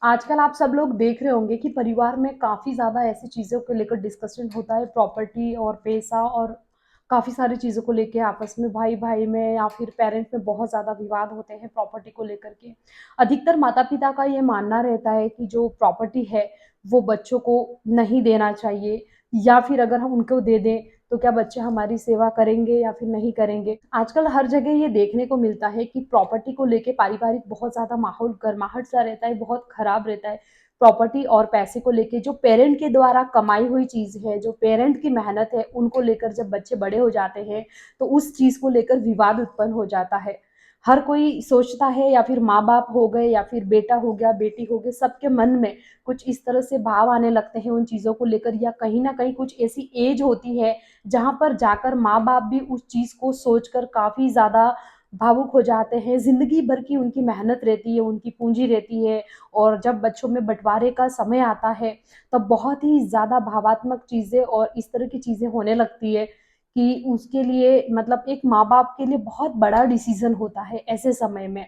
आजकल आप सब लोग देख रहे होंगे कि परिवार में काफ़ी ज़्यादा ऐसी चीज़ों को लेकर डिस्कशन होता है, प्रॉपर्टी और पैसा और काफ़ी सारी चीज़ों को लेके आपस में भाई-भाई में या फिर पेरेंट में बहुत ज़्यादा विवाद होते हैं प्रॉपर्टी को लेकर के। अधिकतर माता-पिता का ये मानना रहता है कि जो प्रॉपर्टी है, वो बच्चों को नहीं देना चाहिए या फिर अगर हम उनको दे दें, तो क्या बच्चे हमारी सेवा करेंगे या फिर नहीं करेंगे। आजकल हर जगह ये देखने को मिलता है कि प्रॉपर्टी को लेके पारिवारिक बहुत ज़्यादा माहौल गर्माहट सा रहता है, बहुत खराब रहता है। प्रॉपर्टी और पैसे को लेके जो पेरेंट के द्वारा कमाई हुई चीज़ है, जो पेरेंट की मेहनत है, उनको लेकर जब बच्चे बड़े हो जाते हैं, तो उस चीज़ को लेकर विवाद उत्पन्न हो जाता है। हर कोई सोचता है या फिर माँ-बाप हो गए या फिर बेटा हो गया, बेटी हो गई, सबके मन में कुछ इस तरह से भाव आने लगते हैं उन चीज़ों को लेकर या कहीं न कहीं कुछ ऐसी एज होती है जहाँ पर जाकर माँ-बाप भी उस चीज़ को सोचकर काफ़ी ज़्यादा भावुक हो जाते हैं। ज़िंदगी भर की उनकी मेहनत रहती है, उनकी पूँजी रहती है और जब बच्चों में बँटवारे का समय आता है, तब बहुत ही ज़्यादा भावात्मक चीज़ें और इस तरह की चीज़ें होने लगती है कि उसके लिए मतलब एक माँ-बाप के लिए बहुत बड़ा डिसीज़न होता है ऐसे समय में।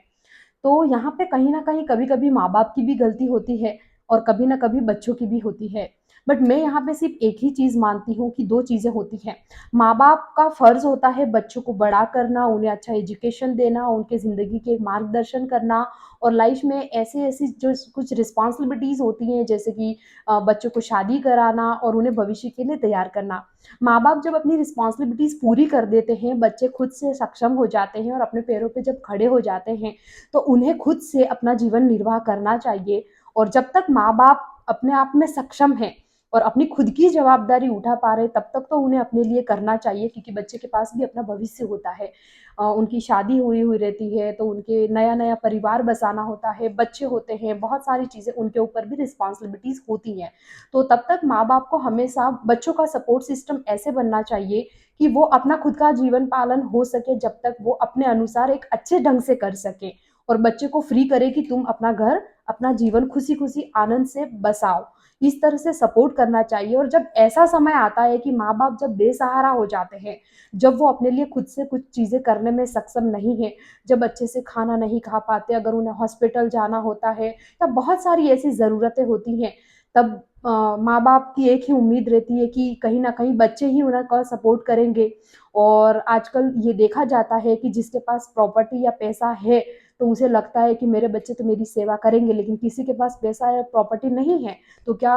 तो यहाँ पे कहीं न कहीं कभी-कभी माँ-बाप की भी गलती होती है और कभी न कभी बच्चों की भी होती है। बट मैं यहाँ पे सिर्फ़ एक ही चीज़ मानती हूँ कि 2 चीज़ें होती हैं। माँ-बाप का फ़र्ज़ होता है बच्चों को बड़ा करना, उन्हें अच्छा एजुकेशन देना, उनके ज़िंदगी के मार्गदर्शन करना और लाइफ़ में ऐसी-ऐसी जो कुछ रिस्पॉन्सिबिलिटीज़ होती हैं जैसे कि बच्चों को शादी कराना और उन्हें भविष्य के लिए तैयार करना। माँ-बाप जब अपनी रिस्पॉन्सिबिलिटीज़ पूरी कर देते हैं, बच्चे खुद से सक्षम हो जाते हैं और अपने पैरों पे जब खड़े हो जाते हैं, तो उन्हें खुद से अपना जीवन निर्वाह करना चाहिए और जब तक माँ-बाप अपने आप में सक्षम हैं और अपनी खुद की जवाबदारी उठा पा रहे तब तक तो उन्हें अपने लिए करना चाहिए क्योंकि बच्चे के पास भी अपना भविष्य होता है। उनकी शादी हुई हुई रहती है तो उनके नया-नया परिवार बसाना होता है, बच्चे होते हैं, बहुत सारी चीज़ें उनके ऊपर भी रिस्पॉन्सिबिलिटीज़ होती हैं। तो तब तक माँ-बाप को हमेशा बच्चों का सपोर्ट सिस्टम ऐसे बनना चाहिए कि वो अपना खुद का जीवन पालन हो सके जब तक वो अपने अनुसार एक अच्छे ढंग से कर सकें। और बच्चे को फ्री करे कि तुम अपना घर, अपना जीवन खुशी-खुशी आनंद से बसाओ। इस तरह से सपोर्ट करना चाहिए और जब ऐसा समय आता है कि माँ-बाप जब बेसहारा हो जाते हैं, जब वो अपने लिए खुद से कुछ चीज़ें करने में सक्षम नहीं हैं, जब अच्छे से खाना नहीं खा पाते, अगर उन्हें हॉस्पिटल जाना होता है, तब बहुत सारी ऐसी ज़रूरतें होती हैं, तब माँ-बाप की एक ही उम्मीद रहती है कि कहीं न कहीं बच्चे ही उनका सपोर्ट करेंगे और आजकल ये देखा जाता है कि जिसके पास प्रॉपर्टी या पैसा है, तो उसे लगता है कि मेरे बच्चे तो मेरी सेवा करेंगे, लेकिन किसी के पास पैसा या प्रॉपर्टी नहीं है, तो क्या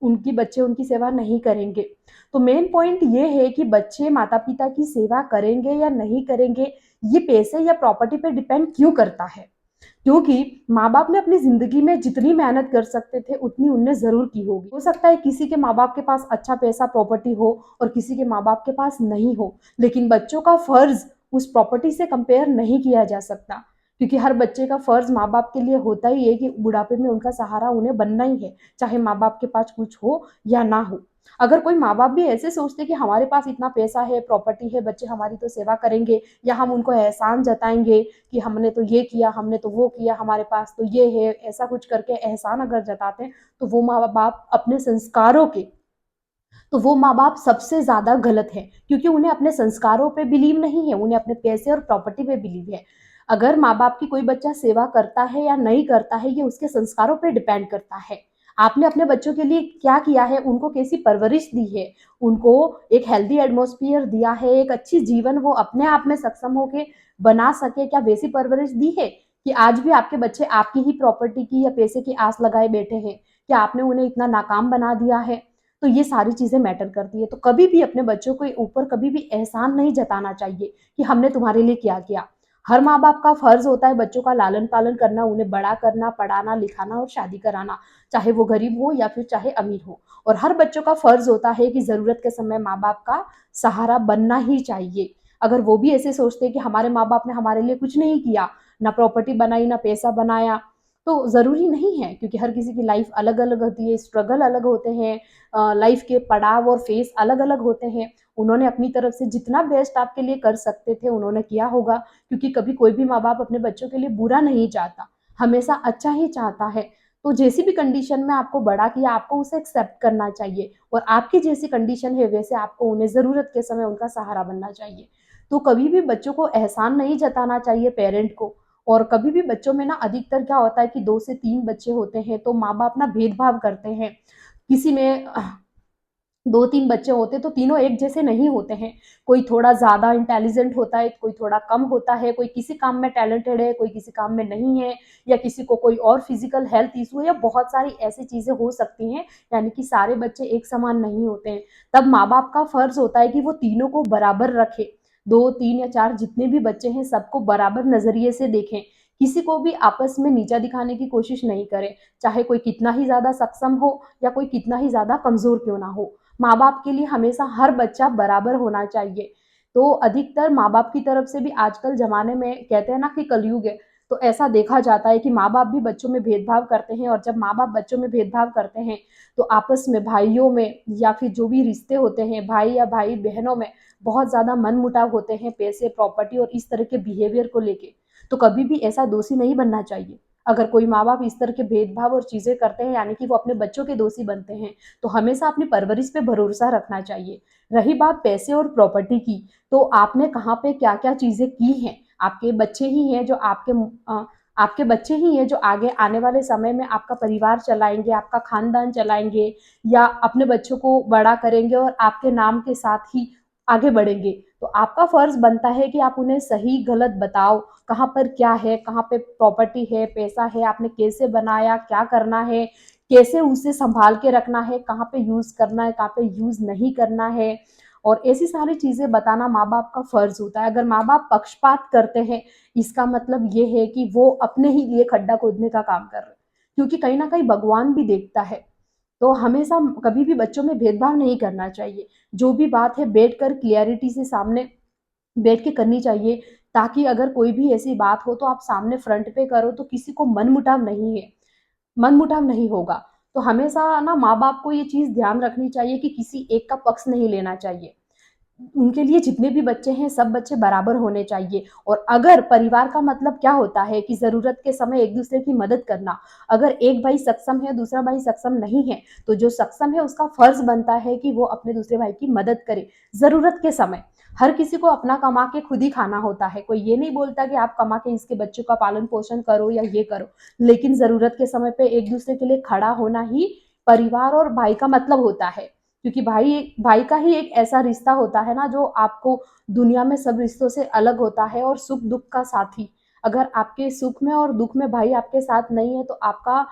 उनकी बच्चे उनकी सेवा नहीं करेंगे? तो मेन पॉइंट ये है कि बच्चे माता-पिता की सेवा करेंगे या नहीं करेंगे, ये पैसे या प्रॉपर्टी पे डिपेंड क्यों करता है? क्योंकि माँ-बाप ने अपनी ज़िंदगी में जितनी मेहनत कर सकते थे, उतनी उनने ज़रूर की होगी। हो सकता है किसी के माँ-बाप के पास अच्छा पैसा, प्रॉपर्टी हो और किसी के माँ-बाप के पास नहीं हो, लेकिन बच्चों का फ़र्ज़ उस प्रॉपर्टी से कंपेयर नहीं किया जा सकता। क्योंकि हर बच्चे का फ़र्ज़ माँ-बाप के लिए होता ही है कि बुढ़ापे में उनका सहारा उन्हें बनना ही है, चाहे माँ-बाप के पास कुछ हो या ना हो। अगर कोई माँ-बाप भी ऐसे सोचते कि हमारे पास इतना पैसा है, प्रॉपर्टी है, बच्चे हमारी तो सेवा करेंगे या हम उनको एहसान जताएँगे कि हमने तो ये किया, हमने तो वो किया, हमारे पास तो ये है, ऐसा कुछ करके एहसान अगर जताते हैं, तो वो माँ-बाप अपने संस्कारों के तो वो माँ-बाप सबसे ज़्यादा गलत हैं, क्योंकि उन्हें अपने संस्कारों पे बिलीव नहीं है, उन्हें अपने पैसे और प्रॉपर्टी पे बिलीव है। अगर माँ-बाप की कोई बच्चा सेवा करता है या नहीं करता है, ये उसके संस्कारों पे डिपेंड करता है। आपने अपने बच्चों के लिए क्या किया है, उनको कैसी परवरिश दी है, उनको एक हेल्दी एटमॉस्फियर दिया है, एक अच्छी जीवन वो अपने आप में सक्षम होके बना सके, क्या वैसी परवरिश दी है? कि आज भी आपके बच्चे आपकी ही प्रॉपर्टी की या पैसे की आस लगाए बैठे हैं? क्या आपने उन्हें इतना नाकाम बना दिया है? तो ये सारी चीज़ें मैटर करती है। तो कभी भी अपने बच्चों के ऊपर कभी भी एहसान नहीं जताना चाहिए कि हमने तुम्हारे लिए क्या किया। हर माँ-बाप का फ़र्ज़ होता है बच्चों का लालन-पालन करना, उन्हें बड़ा करना, पढ़ाना, लिखाना और शादी कराना, चाहे वो गरीब हो या फिर चाहे अमीर हो। और हर बच्चों का फ़र्ज़ होता है कि ज़रूरत के समय माँ-बाप का सहारा बनना ही चाहिए। अगर वो भी ऐसे सोचते हैं कि हमारे माँ-बाप ने हमारे लिए कुछ नहीं किया, ना प्रॉपर्टी बनाई, ना पैसा बनाया, तो ज़रूरी नहीं है क्योंकि हर किसी की लाइफ़ अलग-अलग होती है, स्ट्रगल अलग होते हैं, लाइफ के पड़ाव और फेस अलग-अलग होते हैं। उन्होंने अपनी तरफ से जितना बेस्ट आपके लिए कर सकते थे, उन्होंने किया होगा क्योंकि कभी कोई भी माँ-बाप अपने बच्चों के लिए बुरा नहीं चाहता, हमेशा अच्छा ही चाहता है। तो जैसी भी कंडीशन में आपको बड़ा किया, आपको उसे एक्सेप्ट करना चाहिए और आपकी जैसी कंडीशन है, वैसे आपको उन्हें ज़रूरत के समय उनका सहारा बनना चाहिए। तो कभी भी बच्चों को एहसान नहीं जताना चाहिए पेरेंट को और कभी भी बच्चों में ना अधिकतर क्या होता है कि 2 से 3 बच्चे होते हैं, तो माँ-बाप ना भेदभाव करते हैं। किसी में 2-3 बच्चे होते तो तीनों एक जैसे नहीं होते हैं। कोई थोड़ा ज़्यादा इंटेलिजेंट होता है, कोई थोड़ा कम होता है, कोई किसी काम में टैलेंटेड है, कोई किसी काम में नहीं है, या किसी को कोई और फिज़िकल हेल्थ इश्यू है, या बहुत सारी ऐसी चीज़ें हो सकती हैं, यानी कि सारे बच्चे एक समान नहीं होते हैं। तब माँ-बाप का फ़र्ज़ होता है कि वो तीनों को बराबर रखें। 2, 3 या 4 जितने भी बच्चे हैं सबको बराबर नज़रिए से देखें। किसी को भी आपस में नीचा दिखाने की कोशिश नहीं करें, चाहे कोई कितना ही ज़्यादा सक्षम हो या कोई कितना ही ज़्यादा कमज़ोर क्यों ना हो। माँ-बाप के लिए हमेशा हर बच्चा बराबर होना चाहिए। तो अधिकतर माँ-बाप की तरफ से भी आजकल ज़माने में कहते हैं ना कि कलयुग है, तो ऐसा देखा जाता है कि माँ-बाप भी बच्चों में भेदभाव करते हैं, और जब माँ-बाप बच्चों में भेदभाव करते हैं, तो आपस में भाइयों में या फिर जो भी रिश्ते होते हैं, भाई या भाई-बहनों में बहुत ज़्यादा मनमुटाव होते हैं पैसे, प्रॉपर्टी और इस तरह के बिहेवियर को लेके। तो कभी भी ऐसा दोषी नहीं बनना चाहिए। अगर कोई माँ-बाप इस तरह के भेदभाव और चीज़ें करते हैं, यानी कि वो अपने बच्चों के दोषी बनते हैं, तो हमेशा अपनी परवरिश पे भरोसा रखना चाहिए। रही बात पैसे और प्रॉपर्टी की, तो आपने कहाँ पे क्या-क्या चीज़ें की हैं, आपके बच्चे ही हैं जो आपके बच्चे ही हैं जो आगे आने वाले समय में आपका परिवार चलाएँगे, आपका खानदान चलाएँगे, या अपने बच्चों को बड़ा करेंगे और आपके नाम के साथ ही आगे बढ़ेंगे। तो आपका फ़र्ज़ बनता है कि आप उन्हें सही-गलत बताओ, कहाँ पर क्या है, कहाँ पे प्रॉपर्टी है, पैसा है, आपने कैसे बनाया, क्या करना है, कैसे उसे सँभाल के रखना है, कहाँ पे यूज़ करना है, कहाँ पे यूज़ नहीं करना है, और ऐसी सारी चीज़ें बताना माँ-बाप का फ़र्ज़ होता है। अगर माँ-बाप पक्षपात करते हैं, इसका मतलब ये है कि वो अपने ही लिए खड्डा खोदने का काम कर रहे हैं, क्योंकि कहीं न कहीं भगवान भी देखता है। तो हमेशा कभी भी बच्चों में भेदभाव नहीं करना चाहिए। जो भी बात है बैठकर क्लैरिटी से सामने बैठ के करनी चाहिए, ताकि अगर कोई भी ऐसी बात हो तो आप सामने फ्रंट पे करो, तो किसी को मनमुटाव नहीं है, मनमुटाव नहीं होगा। तो हमेशा ना माँ-बाप को ये चीज़ ध्यान रखनी चाहिए कि किसी एक का पक्ष नहीं लेना चाहिए। उनके लिए जितने भी बच्चे हैं सब बच्चे बराबर होने चाहिए, और अगर परिवार का मतलब क्या होता है कि ज़रूरत के समय एक-दूसरे की मदद करना। अगर एक भाई सक्षम है, दूसरा भाई सक्षम नहीं है, तो जो सक्षम है उसका फ़र्ज़ बनता है कि वो अपने दूसरे भाई की मदद करे, ज़रूरत के समय। हर किसी को अपना कमा के खुद ही खाना होता है, कोई ये नहीं बोलता कि आप कमा के इसके बच्चों का पालन-पोषण करो या ये करो। लेकिन ज़रूरत के समय पे एक-दूसरे के लिए खड़ा होना ही परिवार और भाई का मतलब होता है। क्योंकि भाई का ही एक ऐसा रिश्ता होता है ना जो आपको दुनिया में सब रिश्तों से अलग होता है, और सुख दुख का साथी। अगर आपके सुख में और दुख में भाई आपके साथ नहीं है, तो आपका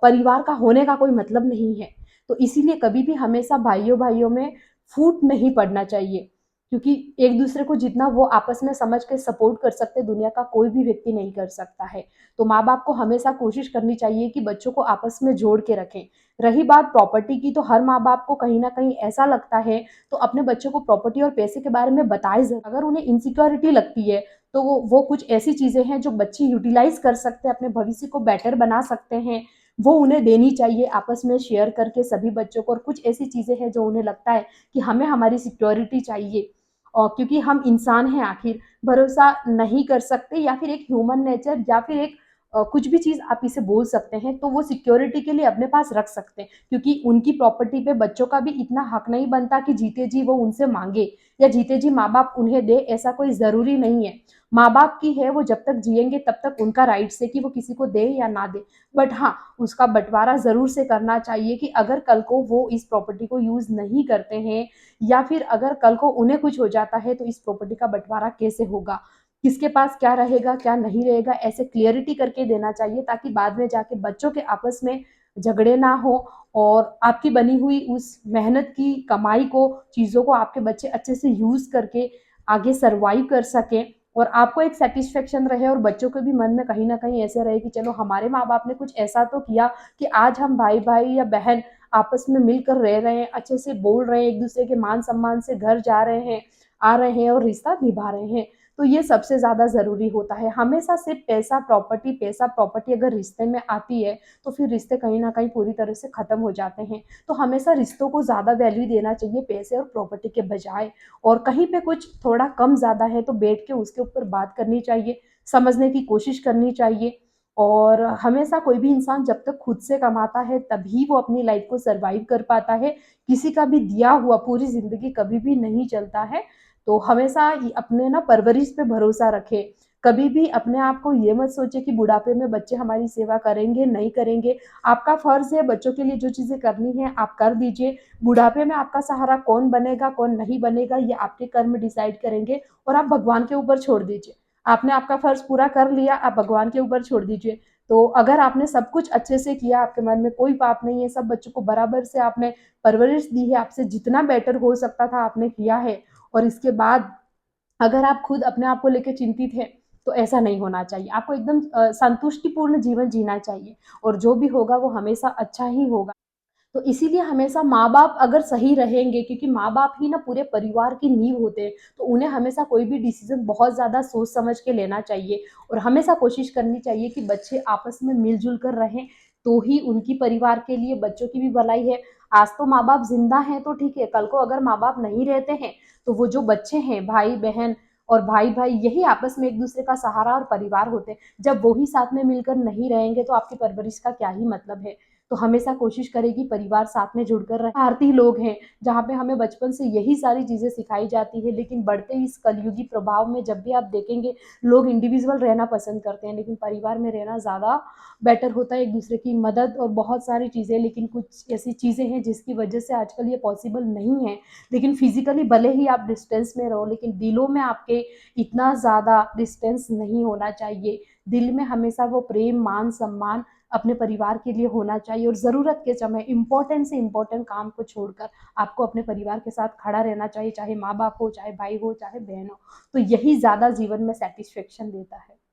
परिवार का होने का कोई मतलब नहीं है। तो इसीलिए कभी भी हमेशा भाइयों-भाइयों में फूट नहीं पड़ना चाहिए, क्योंकि एक दूसरे को जितना वो आपस में समझ के सपोर्ट कर सकते हैं, दुनिया का कोई भी व्यक्ति नहीं कर सकता है। तो माँ-बाप को हमेशा कोशिश करनी चाहिए कि बच्चों को आपस में जोड़ के रखें। रही बात प्रॉपर्टी की, तो हर माँ-बाप को कहीं न कहीं ऐसा लगता है, तो अपने बच्चों को प्रॉपर्टी और पैसे के बारे में बताएँ ज़रूर। अगर उन्हें इनसिक्योरिटी लगती है, तो वो कुछ ऐसी चीज़ें हैं जो बच्चे यूटिलाइज़ कर सकते हैं, अपने भविष्य को बेटर बना सकते हैं, वो उन्हें देनी चाहिए आपस में शेयर करके सभी बच्चों को। और कुछ ऐसी चीज़ें हैं जो उन्हें लगता है कि हमें हमारी सिक्योरिटी चाहिए, और क्योंकि हम इंसान हैं आखिर, भरोसा नहीं कर सकते, या फिर एक ह्यूमन नेचर, या फिर एक कुछ भी चीज़ आप इसे बोल सकते हैं, तो वो सिक्योरिटी के लिए अपने पास रख सकते हैं। क्योंकि उनकी प्रॉपर्टी पे बच्चों का भी इतना हक नहीं बनता कि जीते जी वो उनसे माँगे, या जीते जी माँ-बाप उन्हें दें, ऐसा कोई ज़रूरी नहीं है। माँ-बाप की है, वो जब तक जिएँगे तब तक उनका राइट्स है कि वो किसी को दें या ना दें। बट हाँ, उसका बँटवारा ज़रूर से करना चाहिए कि अगर कल को वो इस प्रॉपर्टी को यूज़ नहीं करते हैं, या फिर अगर कल को उन्हें कुछ हो जाता है, तो इस प्रॉपर्टी का बँटवारा कैसे होगा? किसके पास क्या रहेगा, क्या नहीं रहेगा, ऐसे क्लियरिटी करके देना चाहिए, ताकि बाद में जाके बच्चों के आपस में झगड़े ना हो, और आपकी बनी हुई उस मेहनत की कमाई को, चीज़ों को आपके बच्चे अच्छे से यूज़ करके आगे सर्वाइव कर सकें, और आपको एक सैटिस्फैक्शन रहे, और बच्चों के भी मन में कहीं न कहीं ऐसे रहे कि चलो हमारे माँ-बाप ने कुछ ऐसा तो किया कि आज हम भाई-भाई या बहन आपस में मिलकर रह रहे हैं, अच्छे से बोल रहे हैं, एक-दूसरे के मान-सम्मान से घर जा रहे हैं, आ रहे हैं और रिश्ता निभा रहे हैं। तो ये सबसे ज़्यादा ज़रूरी होता है। हमेशा सिर्फ़ पैसा-प्रॉपर्टी अगर रिश्ते में आती है, तो फिर रिश्ते कहीं न कहीं पूरी तरह से ख़त्म हो जाते हैं। तो हमेशा रिश्तों को ज़्यादा वैल्यू देना चाहिए पैसे और प्रॉपर्टी के बजाय, और कहीं पे कुछ थोड़ा कम-ज़्यादा है तो बैठ के उसके ऊपर बात करनी चाहिए, समझने की कोशिश करनी चाहिए। और हमेशा कोई भी इंसान जब तक खुद से कमाता है, तभी वो अपनी लाइफ़ को सर्वाइव कर पाता है। किसी का भी दिया हुआ पूरी ज़िंदगी कभी भी नहीं चलता है। तो हमेशा अपने ना परवरिश पे भरोसा रखें, कभी भी अपने आप को ये मत सोचिए कि बुढ़ापे में बच्चे हमारी सेवा करेंगे, नहीं करेंगे। आपका फ़र्ज़ है बच्चों के लिए जो चीज़ें करनी है आप कर दीजिए। बुढ़ापे में आपका सहारा कौन बनेगा, कौन नहीं बनेगा, ये आपके कर्म डिसाइड करेंगे और आप भगवान के ऊपर छोड़ दीजिए। आपने आपका फ़र्ज़ पूरा कर लिया, आप भगवान के ऊपर छोड़ दीजिए। तो अगर आपने सब कुछ अच्छे से किया, आपके मन में कोई पाप नहीं है, सब बच्चों को बराबर से आपने परवरिश दी है, आपसे जितना बेटर हो सकता था आपने किया है, और इसके बाद अगर आप खुद अपने आप को लेके चिंतित हैं, तो ऐसा नहीं होना चाहिए। आपको एकदम संतुष्टिपूर्ण जीवन जीना चाहिए, और जो भी होगा वो हमेशा अच्छा ही होगा। तो इसीलिए हमेशा माँ-बाप अगर सही रहेंगे, क्योंकि माँ-बाप ही ना पूरे परिवार की नींव होते हैं, तो उन्हें हमेशा कोई भी डिसीज़न बहुत ज़्यादा सोच समझ के लेना चाहिए, और हमेशा कोशिश करनी चाहिए कि बच्चे आपस में मिल-जुल कर रहें, तो ही उनकी परिवार के लिए बच्चों की भी भलाई है। आज तो माँ-बाप ज़िंदा हैं तो ठीक है, कल को अगर माँ-बाप नहीं रहते हैं, तो वो जो बच्चे हैं, भाई-बहन और भाई-भाई, यही आपस में एक-दूसरे का सहारा और परिवार होते हैं। जब वो ही साथ में मिलकर नहीं रहेंगे, तो आपकी परवरिश का क्या ही मतलब है। तो हमेशा कोशिश करें कि परिवार साथ में जुड़कर रहे। भारतीय लोग हैं, जहाँ पे हमें बचपन से यही सारी चीज़ें सिखाई जाती है, लेकिन बढ़ते इस कलयुगी प्रभाव में जब भी आप देखेंगे, लोग इंडिविजुअल रहना पसंद करते हैं, लेकिन परिवार में रहना ज़्यादा बेटर होता है, एक-दूसरे की मदद और बहुत सारी चीज़ें। लेकिन कुछ ऐसी चीज़ें हैं जिसकी वजह से आजकल ये पॉसिबल नहीं है। लेकिन फिज़िकली भले ही आप डिस्टेंस में रहो, लेकिन दिलों में आपके इतना ज़्यादा डिस्टेंस नहीं होना चाहिए। दिल में हमेशा वो प्रेम, मान, सम्मान अपने परिवार के लिए होना चाहिए, और ज़रूरत के समय इम्पोर्टेंट से इम्पोर्टेंट काम को छोड़कर आपको अपने परिवार के साथ खड़ा रहना चाहिए, चाहे माँ-बाप हो, चाहे भाई हो, चाहे बहन हो। तो यही ज़्यादा जीवन में सैटिस्फैक्शन देता है।